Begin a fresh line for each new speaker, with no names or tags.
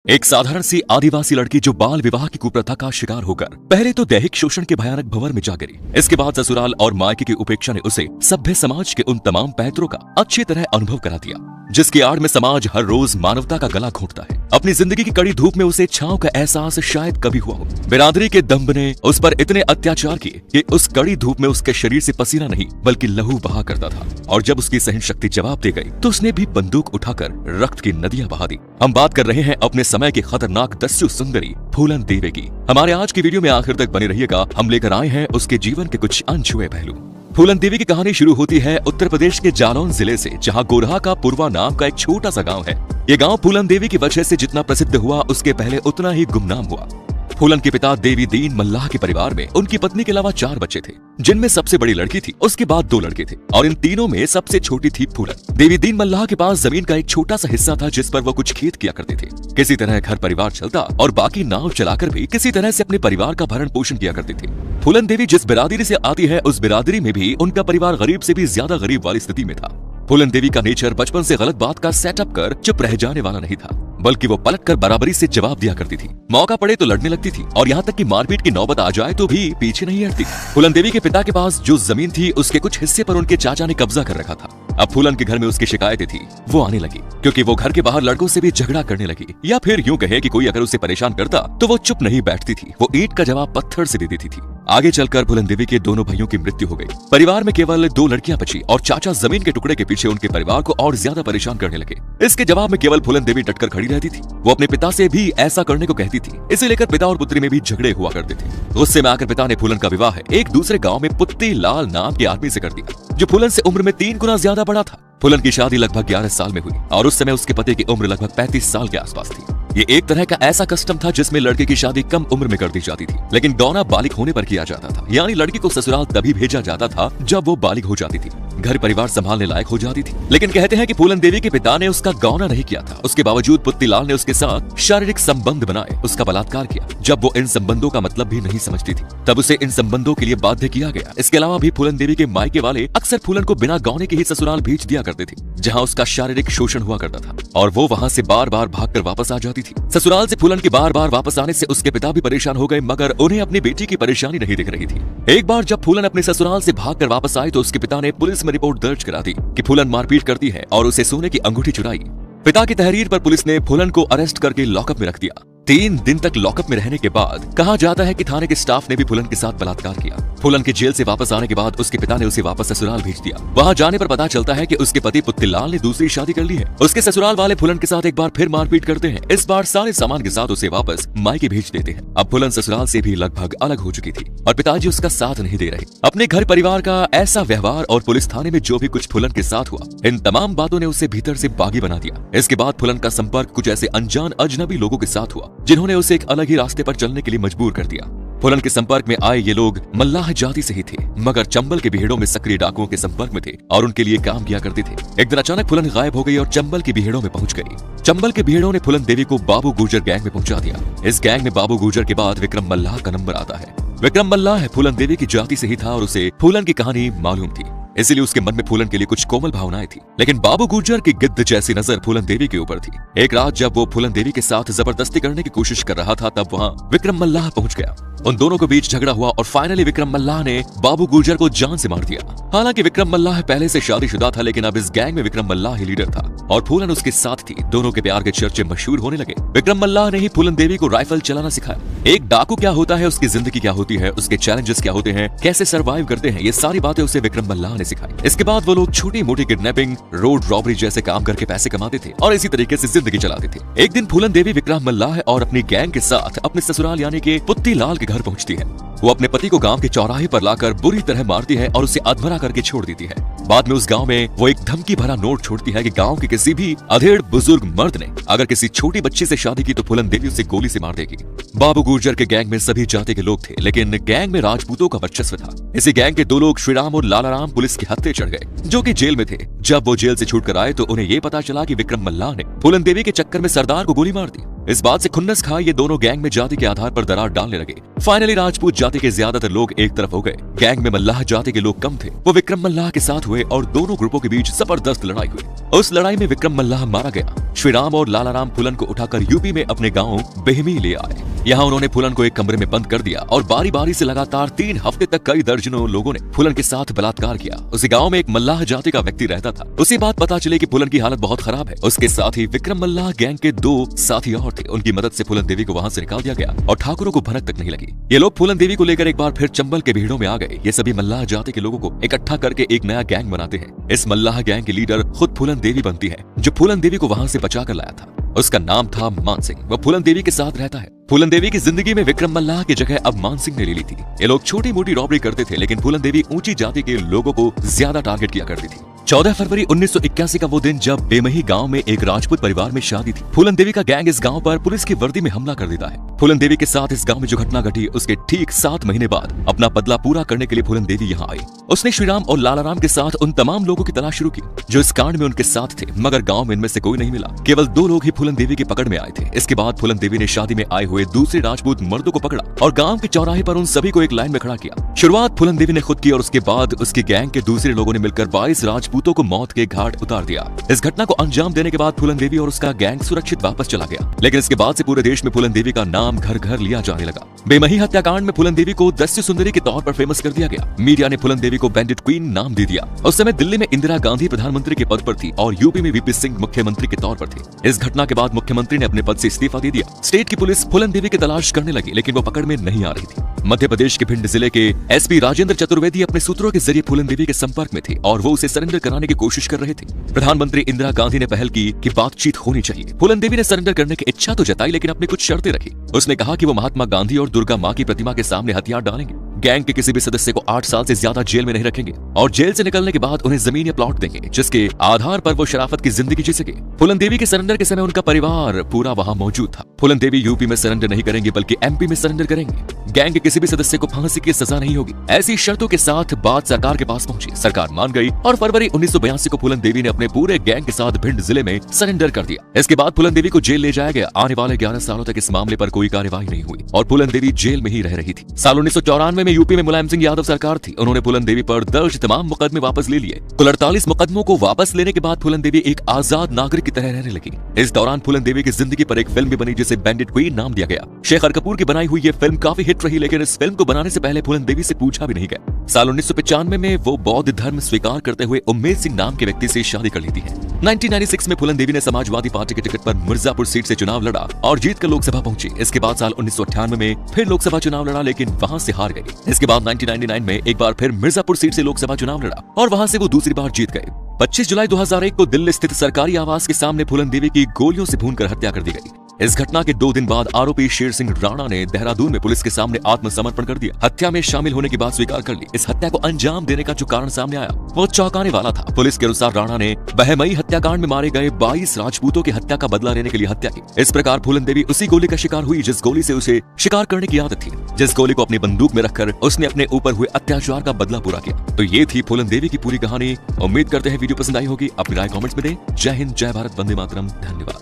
एक साधारण सी आदिवासी लड़की जो बाल विवाह की कुप्रथा का शिकार होकर पहले तो दैहिक शोषण के भयानक भंवर में जा गिरी। इसके बाद ससुराल और मायके की उपेक्षा ने उसे सभ्य समाज के उन तमाम पैतरों का अच्छी तरह अनुभव करा दिया जिसकी आड़ में समाज हर रोज मानवता का गला घोंटता है। अपनी जिंदगी की कड़ी धूप में उसे छांव का एहसास शायद कभी हुआ हो। बिरादरी के दंभ ने उस पर इतने अत्याचार किए कि उस कड़ी धूप में उसके शरीर से पसीना नहीं बल्कि लहू बहा करता था, और जब उसकी सहन शक्ति जवाब दे गई तो उसने भी बंदूक उठाकर रक्त की नदियां बहा दी। हम बात कर रहे हैं अपने समय की खतरनाक दस्यु सुंदरी फूलन देवी की। हमारे आज की वीडियो में आखिर तक बने रहिएगा, हम लेकर आए हैं उसके जीवन के कुछ अनछुए पहलू। फूलन देवी की कहानी शुरू होती है उत्तर प्रदेश के जालौन जिले से, जहां गोरहा का पूर्वा नाम का एक छोटा सा गांव है। ये गांव फूलन देवी की वजह से जितना प्रसिद्ध हुआ उसके पहले उतना ही गुमनाम हुआ। फूलन के पिता देवी दीन मल्लाह के परिवार में उनकी पत्नी के अलावा 4 बच्चे थे, जिनमें सबसे बड़ी लड़की थी, उसके बाद 2 लड़के थे और इन तीनों में सबसे छोटी थी फूलन। देवी दीन मल्लाह के पास जमीन का एक छोटा सा हिस्सा था जिस पर वो कुछ खेत किया करते थे। किसी तरह घर परिवार चलता और बाकी नाव चलाकर भी किसी तरह से अपने परिवार का भरण पोषण किया करते थे। फूलन देवी जिस बिरादरी से आती है उस बिरादरी में भी उनका परिवार गरीब से भी ज्यादा गरीब वाली स्थिति में था। फूलन देवी का नेचर बचपन से गलत बात का सेटअप कर चुप रह जाने वाला नहीं था, बल्कि वो पलटकर बराबरी से जवाब दिया करती थी। मौका पड़े तो लड़ने लगती थी और यहाँ तक कि मारपीट की नौबत आ जाए तो भी पीछे नहीं हटती। फूलन देवी के पिता के पास जो जमीन थी उसके कुछ हिस्से पर उनके चाचा ने कब्जा कर रखा था। अब फूलन के घर में उसकी शिकायतें थी वो आने लगी, क्योंकि वो घर के बाहर लड़कों से भी झगड़ा करने लगी, या फिर यूं कहे कि कोई अगर उसे परेशान करता तो वो चुप नहीं बैठती थी, वो ईंट का जवाब पत्थर से दे देती थी। आगे चलकर फूलन देवी के दोनों भाइयों की मृत्यु हो गई। परिवार में केवल 2 लड़कियां बची और चाचा जमीन के टुकड़े के पीछे उनके परिवार को और ज्यादा परेशान करने लगे। इसके जवाब में केवल फूलन देवी डटकर खड़ी रहती थी। वो अपने पिता से भी ऐसा करने को कहती थी। इसे लेकर पिता और पुत्री में भी झगड़े हुआ करते थे। गुस्से में आकर पिता ने फूलन का विवाह एक दूसरे गाँव में पुत्ती लाल नाम के आदमी से कर दिया, जो फूलन से उम्र में 3 गुना ज्यादा बड़ा था। फूलन की शादी लगभग 11 साल में हुई और उस समय उसके पति की उम्र लगभग 35 साल के आसपास थी। ये एक तरह का ऐसा कस्टम था जिसमें लड़के की शादी कम उम्र में कर दी जाती थी, लेकिन गौना बालिग होने पर किया जाता था। यानी लड़की को ससुराल तभी भेजा जाता था जब वो बालिग हो जाती थी, घर परिवार संभालने लायक हो जाती थी। लेकिन कहते हैं कि फूलन देवी के पिता ने उसका गौना नहीं किया था। उसके बावजूद पुत्तीलाल ने उसके साथ शारीरिक संबंध बनाए, उसका बलात्कार किया। जब वो इन संबंधों का मतलब भी नहीं समझती थी तब उसे इन संबंधों के लिए बाध्य किया गया। इसके अलावा भी फूलन देवी के मायके वाले अक्सर फूलन को बिना गौने के ही ससुराल भेज दिया करते थे, जहाँ उसका शारीरिक शोषण हुआ करता था और वो वहाँ से बार बार भागकर वापस आ जाती थी। ससुराल से फूलन के बार बार वापस आने से उसके पिता भी परेशान हो गए, मगर उन्हें अपनी बेटी की परेशानी नहीं दिख रही थी। एक बार जब फूलन अपने ससुराल से भागकर वापस आई तो उसके पिता ने पुलिस में रिपोर्ट दर्ज करा दी कि फूलन मारपीट करती है और उसे सोने की अंगूठी चुराई। पिता की तहरीर पर पुलिस ने फूलन को अरेस्ट करके लॉकअप में रख दिया। 3 दिन तक लॉकअप में रहने के बाद कहा जाता है कि थाने के स्टाफ ने भी फूलन के साथ बलात्कार किया। फूलन के जेल से वापस आने के बाद उसके पिता ने उसे वापस ससुराल भेज दिया। वहां जाने पर पता चलता है कि उसके पति पुत्तीलाल ने दूसरी शादी कर ली है। उसके ससुराल वाले फूलन के साथ एक बार फिर मारपीट करते हैं। इस बार सारे सामान के साथ उसे वापस मायके भेज देते हैं। अब फूलन ससुराल से भी लगभग अलग हो चुकी थी और पिताजी उसका साथ नहीं दे रहे। अपने घर परिवार का ऐसा व्यवहार और पुलिस थाने में जो भी कुछ फूलन के साथ हुआ, इन तमाम बातों ने उसे भीतर से बागी बना दिया। इसके बाद फूलन का संपर्क कुछ ऐसे अनजान अजनबी लोगों के साथ हुआ जिन्होंने उसे एक अलग ही रास्ते पर चलने के लिए मजबूर कर दिया। फूलन के संपर्क में आए ये लोग मल्लाह जाति से ही थे, मगर चंबल के भीड़ों में सक्रिय डाकुओं के संपर्क में थे और उनके लिए काम किया करते थे। एक दिन अचानक फूलन गायब हो गई और चंबल की भीड़ों में पहुंच गई। चंबल के भीड़ों ने फूलन देवी को बाबू गुर्जर गैंग में पहुंचा दिया। इस गैंग में बाबू गुर्जर के बाद विक्रम मल्लाह का नंबर आता है। विक्रम मल्लाह फूलन देवी की जाति से ही था और उसे फूलन की कहानी मालूम थी, इसीलिए उसके मन में फूलन के लिए कुछ कोमल भावनाएं थी। लेकिन बाबू गुर्जर की गिद्ध जैसी नजर फूलन देवी के ऊपर थी। एक रात जब वो फूलन देवी के साथ जबरदस्ती करने की कोशिश कर रहा था तब वहाँ विक्रम मल्लाह पहुंच गया। उन दोनों के बीच झगड़ा हुआ और फाइनली विक्रम मल्लाह ने बाबू गुर्जर को जान से मार दिया। हालांकि विक्रम मल्लाह पहले से शादीशुदा था, लेकिन अब इस गैंग में विक्रम मल्लाह ही लीडर था और फूलन उसके साथ थी। दोनों के प्यार के चर्चे मशहूर होने लगे। विक्रम मल्लाह ने ही फूलन देवी को राइफल चलाना सिखाया। एक डाकू क्या होता है, उसकी जिंदगी क्या होती है, उसके चैलेंजेस क्या होते हैं, कैसे सर्वाइव करते हैं, ये सारी बातें उसे विक्रम मल्लाह ने सिखाई। इसके बाद वो लोग छोटी मोटी किडनैपिंग, रोड रॉबरी जैसे काम करके पैसे कमाते थे और इसी तरीके से जिंदगी चलाते थे। एक दिन फूलन देवी विक्रम मल्लाह और अपनी गैंग के साथ अपने ससुराल यानी कि पुत्तीलाल के घर पहुंचती है। वो अपने पति को गांव के चौराहे पर लाकर बुरी तरह मारती है और उसे अधमरा करके छोड़ देती है। बाद में उस गांव में वो एक धमकी भरा नोट छोड़ती है कि गांव के किसी भी अधेड़ बुजुर्ग मर्द ने अगर किसी छोटी बच्ची से शादी की तो फूलन देवी उसे गोली से मार देगी। बाबू गुर्जर के गैंग में सभी जाति के लोग थे, लेकिन गैंग में राजपूतों का वर्चस्व था। इसी गैंग के 2 लोग श्रीराम और लालाराम पुलिस के हत्थे चढ़ गए, जो कि जेल में थे। जब वो जेल से छूटकर आए तो उन्हें ये पता चला कि विक्रम मल्लाह ने फूलन देवी के चक्कर में सरदार को गोली मार दी। इस बात से खुन्नस खा ये दोनों गैंग में जाति के आधार पर दरार डालने लगे। फाइनली राजपूत जाति के ज्यादातर लोग एक तरफ हो गए। गैंग में मल्लाह जाति के लोग कम थे। वो विक्रम मल्लाह के साथ हुए और दोनों ग्रुपों के बीच जबरदस्त लड़ाई हुई। उस लड़ाई में विक्रम मल्लाह मारा गया। श्रीराम और लालाराम फुलन को उठाकर यूपी में अपने गांव बेहमी ले आए। यहाँ उन्होंने फुलन को एक कमरे में बंद कर दिया और बारी बारी से लगातार 3 हफ्ते तक कई दर्जनों लोगों ने फुलन के साथ बलात्कार किया। उसी गांव में एक मल्लाह जाति का व्यक्ति रहता था। उसी बात पता चले कि फुलन की हालत बहुत खराब है। उसके साथ ही विक्रम मल्लाह गैंग के 2 साथी और थे। उनकी मदद से फुलन देवी को वहां से निकाल दिया गया और ठाकुरों को भनक तक नहीं लगी। ये लोग फुलन देवी को लेकर एक बार फिर चंबल के भीड़ों में आ गए। ये सभी मल्लाह जाति के लोगों को इकट्ठा करके एक नया गैंग बनाते हैं। इस मल्लाह गैंग की लीडर खुद फुलन देवी बनती है, जो फुलन देवी को वहां से बचा कर लाया था। उसका नाम था मान सिंह। वह फुलन देवी के साथ रहता है। फुलन देवी की जिंदगी में विक्रम मल्लाह की जगह अब मान सिंह ने ले ली थी। ये लोग छोटी मोटी रॉबरी करते थे, लेकिन फुलन देवी ऊंची जाति के लोगों को ज्यादा टारगेट किया करती थी। 14 फरवरी 1981 का वो दिन जब बेमही गांव में एक राजपूत परिवार में शादी थी। फुलन देवी का गैंग इस गांव पर पुलिस की वर्दी में हमला कर देता है। फुलन देवी के साथ इस गांव में जो घटना घटी, उसके ठीक 7 महीने बाद अपना बदला पूरा करने के लिए फुलन देवी यहाँ आई। उसने श्रीराम और लालाराम के साथ उन तमाम लोगों की तलाश शुरू की जो इस कांड में उनके साथ थे, मगर गांव में इनमें से कोई नहीं मिला। केवल 2 लोग ही फुलन देवी की पकड़ में आए थे। इसके बाद फुलन देवी ने शादी में आए हुए दूसरे राजपूत मर्दों को पकड़ा और गांव के चौराहे पर उन सभी को एक लाइन में खड़ा किया। शुरुआत फुलन देवी ने खुद की और उसके बाद उसकी गैंग के दूसरे लोगों ने मिलकर 22 राजपूतों को मौत के घाट उतार दिया। इस घटना को अंजाम देने के बाद फुलन देवी और उसका गैंग सुरक्षित वापस चला गया, लेकिन इसके बाद से पूरे देश में फुलन देवी का नाम घर घर लिया जाने लगा। बेमही हत्याकांड में फुलन देवी को दस्यु सुंदरी के तौर पर फेमस कर दिया गया। मीडिया ने फुलन देवी को बैंडिट क्वीन नाम दे दिया। उस समय दिल्ली में इंदिरा गांधी प्रधानमंत्री के पद पर थी और यूपी में वीपी सिंह मुख्यमंत्री के तौर पर थे। इस घटना के बाद मुख्यमंत्री ने अपने पद से इस्तीफा दे दिया। स्टेट की पुलिस फुलन देवी की तलाश करने लगी, लेकिन वो पकड़ में नहीं आ रही थी। मध्य प्रदेश के भिंड जिले के एसपी राजेंद्र चतुर्वेदी अपने सूत्रों के जरिए फुलन देवी के संपर्क में थे और वो उसे सरेंडर कराने की कोशिश कर रहे थे। प्रधानमंत्री इंदिरा गांधी ने पहल की कि बातचीत होनी चाहिए। फुलन देवी ने सरेंडर करने की इच्छा तो जताई, लेकिन अपनी कुछ शर्तें रखी। उसने कहा कि वो महात्मा गांधी और दुर्गा माँ की प्रतिमा के सामने हथियार डालेंगे, गैंग के किसी भी सदस्य को 8 साल से ज्यादा जेल में नहीं रखेंगे और जेल से निकलने के बाद उन्हें जमीन या प्लॉट देंगे, जिसके आधार पर वो शराफत की जिंदगी जी सके। फुलन देवी के सरेंडर के समय उनका परिवार पूरा वहां मौजूद था। फुलन देवी यूपी में सरेंडर नहीं करेंगे, बल्कि एमपी में सरेंडर करेंगे। गैंग के किसी भी सदस्य को फांसी की सजा नहीं होगी। ऐसी शर्तों के साथ बात सरकार के पास पहुंची। सरकार मान गई और फरवरी 1982 को फुलन देवी ने अपने पूरे गैंग के साथ भिंड जिले में सरेंडर कर दिया। इसके बाद फुलन देवी को जेल ले जाया गया। आने वाले 11 सालों तक इस मामले पर कोई कार्यवाही नहीं हुई और फुलन देवी जेल में ही रह रही थी। साल 1994 में यूपी में मुलायम सिंह यादव सरकार थी। उन्होंने फुलन देवी पर दर्ज तमाम मुकदमे वापस ले लिए। कुल 48 मुकदमों को वापस लेने के बाद फुलन देवी एक आजाद नागरिक की तरह रहने लगी। इस दौरान फुलन देवी की जिंदगी पर एक फिल्म भी बनी, जिसे बैंडिट क्वीन नाम दिया गया। शेखर कपूर की बनाई हुई ये फिल्म काफी हिट रही, लेकिन इस फिल्म को बनाने से पहले फुलन देवी से पूछा भी नहीं गया। साल 1995 में वो बौद्ध धर्म स्वीकार करते हुए उम्मेद सिंह नाम के व्यक्ति से शादी कर लेती है। 1996 में फुलन देवी ने समाजवादी पार्टी के टिकट पर मिर्जापुर सीट से चुनाव लड़ा और जीतकर लोकसभा पहुंची। इसके बाद साल 1998 में फिर लोकसभा चुनाव लड़ा, लेकिन वहां से हार गई। इसके बाद 1999 में एक बार फिर मिर्जापुर सीट से लोकसभा चुनाव लड़ा और वहां से वो दूसरी बार जीत गए। 25 जुलाई 2001 को दिल्ली स्थित सरकारी आवास के सामने फुलन देवी की गोलियों से भूनकर हत्या कर दी गई। इस घटना के 2 दिन बाद आरोपी शेर सिंह राणा ने देहरादून में पुलिस के सामने आत्मसमर्पण कर दिया। हत्या में शामिल होने की बात स्वीकार कर ली। इस हत्या को अंजाम देने का जो कारण सामने आया वो चौंकाने वाला था। पुलिस के अनुसार राणा ने बहमई हत्याकांड में मारे गए 22 राजपूतों की हत्या का बदला लेने के लिए हत्या की। इस प्रकार फुलन देवी उसी गोली का शिकार हुई जिस गोली से उसे शिकार करने की आदत थी, जिस गोली को अपनी बंदूक में रखकर उसने अपने ऊपर हुए अत्याचार का बदला पूरा किया। तो ये थी फुलन देवी की पूरी कहानी। उम्मीद करते हैं वीडियो पसंद आई होगी। अपनी राय कमेंट्स में दें। जय हिंद, जय भारत, वंदे मातरम। धन्यवाद।